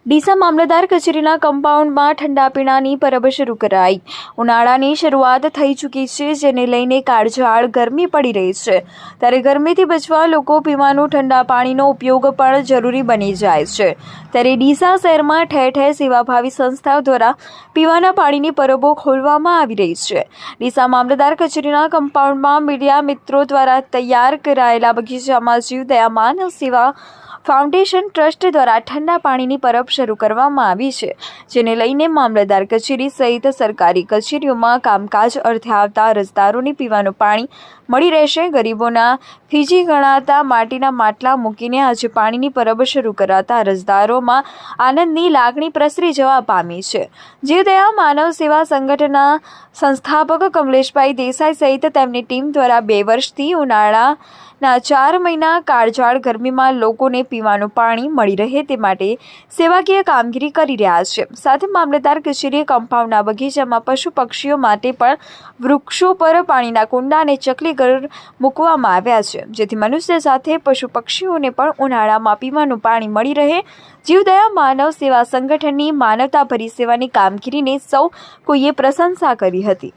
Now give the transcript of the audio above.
ડીસા મામલતદાર કચેરીના કમ્પાઉન્ડમાં ઠંડા પીણાની પરબ શરૂ કરાઈ। ઉનાળાની શરૂઆત થઈ ચૂકી છે, જેને લઈને કાળઝાળ ગરમી પડી રહી છે। ત્યારે ગરમીથી બચવા લોકો પીવાનું ઠંડા પાણીનો ઉપયોગ પણ જરૂરી બની જાય છે। ત્યારે ડીસા શહેરમાં ઠેર ઠેર સેવાભાવી સંસ્થાઓ દ્વારા પીવાના પાણીની પરબો ખોલવામાં આવી રહી છે। ડીસા મામલતદાર કચેરીના કમ્પાઉન્ડમાં મીડિયા મિત્રો દ્વારા તૈયાર કરાયેલા બગીચામાં જીવદયા માનવ સેવા ફાઉન્ડેશન ટ્રસ્ટ દ્વારા ઠંડા પાણીની પરબ શરૂ કરવામાં આવી છે, જેને લઈને મામલતદાર કચેરી સહિત સરકારી કચેરીઓમાં કામકાજ અર્થે આવતા અરજદારોને પીવાનું પાણી મળી રહેશે। ગરીબોના ફીજી ગણાતા માટીના માટલા મૂકીને આજે પાણીની પરબ શરૂ કરાતા અરજદારોમાં આનંદની લાગણી પ્રસરી જવા પામી છે। જીવદયા માનવ સેવા સંગઠનના સંસ્થાપક કમલેશભાઈ દેસાઈ સહિત તેમની ટીમ દ્વારા 2 વર્ષથી ઉનાળાના 4 મહિના કાળઝાળ ગરમીમાં લોકોને પીવાનું પાણી મળી રહે તે માટે સેવાકીય કામગીરી કરી રહ્યા છે। સાથે મામલતદાર કચેરી કમ્પાઉન્ડના બગીચામાં પશુ પક્ષીઓ માટે પણ વૃક્ષો પર પાણીના કુંડા અને ચકલી ઘર મૂકવામાં આવ્યા છે, જેથી મનુષ્ય સાથે પશુ પક્ષીઓને પણ ઉનાળામાં પીવાનું પાણી મળી રહે। જીવદયા માનવ સેવા સંગઠનની માનવતાભરી સેવાની કામગીરીને સૌ કોઈએ પ્રશંસા કરી હતી।